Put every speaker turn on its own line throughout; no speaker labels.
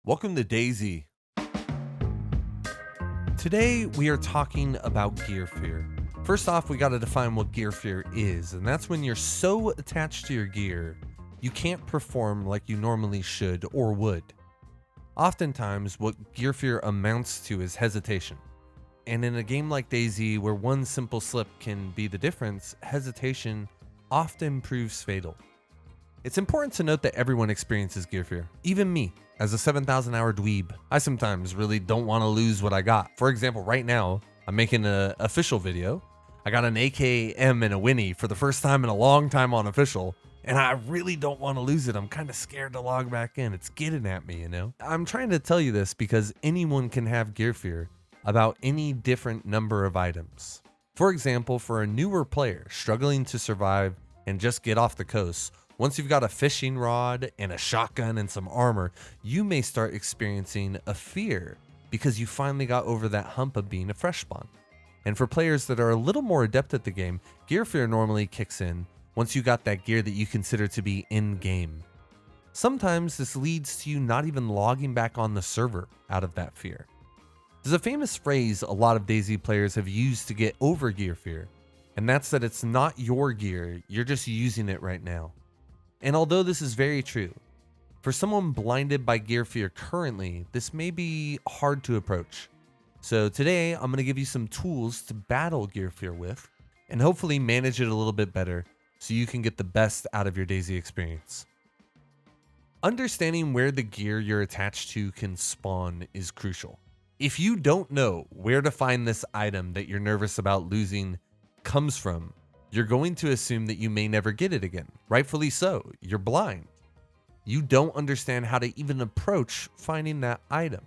Welcome to DayZ. Today we are talking about gear fear. First off, we got to define what gear fear is, and that's when you're so attached to your gear, you can't perform like you normally should or would. Oftentimes, what gear fear amounts to is hesitation. And in a game like DayZ, where one simple slip can be the difference, hesitation often proves fatal. It's important to note that everyone experiences gear fear, even me. As a 7,000 hour dweeb, I sometimes really don't want to lose what I got. For example, right now, I'm making an official video. I got an AKM and a Winnie for the first time in a long time on official, and I really don't want to lose it. I'm kind of scared to log back in. It's getting at me, you know? I'm trying to tell you this because anyone can have gear fear about any different number of items. For example, for a newer player struggling to survive and just get off the coast, once you've got a fishing rod and a shotgun and some armor, you may start experiencing a fear because you finally got over that hump of being a fresh spawn. And for players that are a little more adept at the game, gear fear normally kicks in once you got that gear that you consider to be in game. Sometimes this leads to you not even logging back on the server out of that fear. There's a famous phrase a lot of DayZ players have used to get over gear fear, and that's that it's not your gear, you're just using it right now. And although this is very true, for someone blinded by gear fear currently, this may be hard to approach. So today, I'm going to give you some tools to battle gear fear with, and hopefully manage it a little bit better so you can get the best out of your DayZ experience. Understanding where the gear you're attached to can spawn is crucial. If you don't know where to find this item that you're nervous about losing comes from, you're going to assume that you may never get it again. Rightfully so. You're blind. You don't understand how to even approach finding that item.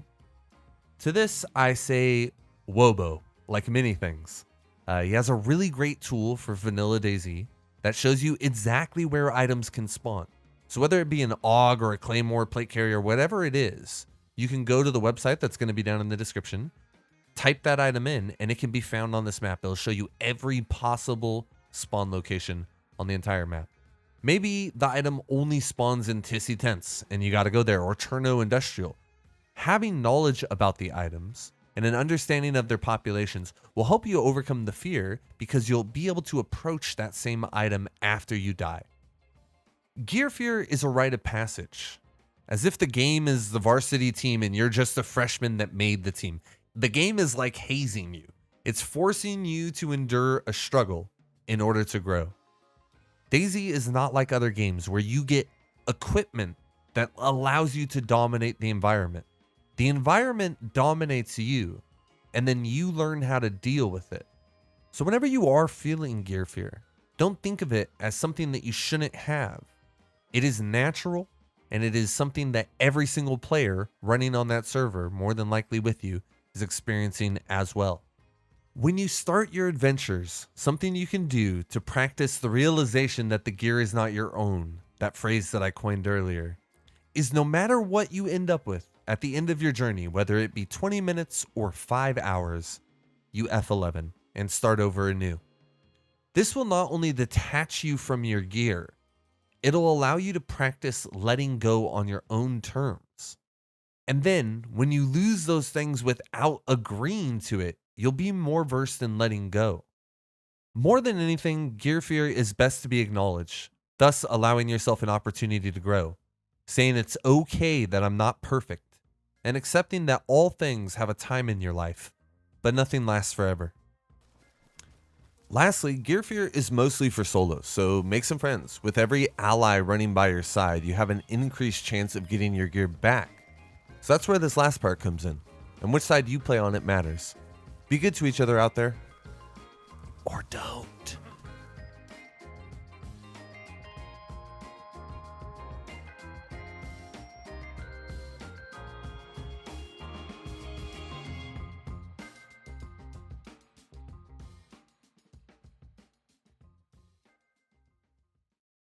To this, I say Wobo, like many things. He has a really great tool for vanilla DayZ that shows you exactly where items can spawn. So whether it be an AUG or a Claymore, plate carrier, whatever it is, you can go to the website that's going to be down in the description, type that item in, and it can be found on this map. It'll show you every possible spawn location on the entire map. Maybe the item only spawns in Tissy Tents and you got to go there, or Cherno Industrial. Having knowledge about the items and an understanding of their populations will help you overcome the fear because you'll be able to approach that same item after you die. Gear fear is a rite of passage, as if the game is the varsity team and you're just a freshman that made the team. The game is like hazing you. It's forcing you to endure a struggle in order to grow. DayZ is not like other games where you get equipment that allows you to dominate the environment. The environment dominates you, and then you learn how to deal with it. So whenever you are feeling gear fear, don't think of it as something that you shouldn't have. It is natural, and it is something that every single player running on that server, more than likely with you, is experiencing as well. When you start your adventures, something you can do to practice the realization that the gear is not your own, that phrase that I coined earlier, is no matter what you end up with at the end of your journey, whether it be 20 minutes or 5 hours, you F11 and start over anew. This will not only detach you from your gear, it'll allow you to practice letting go on your own terms. And then when you lose those things without agreeing to it, you'll be more versed in letting go. More than anything, gear fear is best to be acknowledged, thus allowing yourself an opportunity to grow, saying it's okay that I'm not perfect, and accepting that all things have a time in your life, but nothing lasts forever. Lastly, gear fear is mostly for solos, so make some friends. With every ally running by your side, you have an increased chance of getting your gear back. So that's where this last part comes in, and which side you play on it matters. Be good to each other out there. Or don't.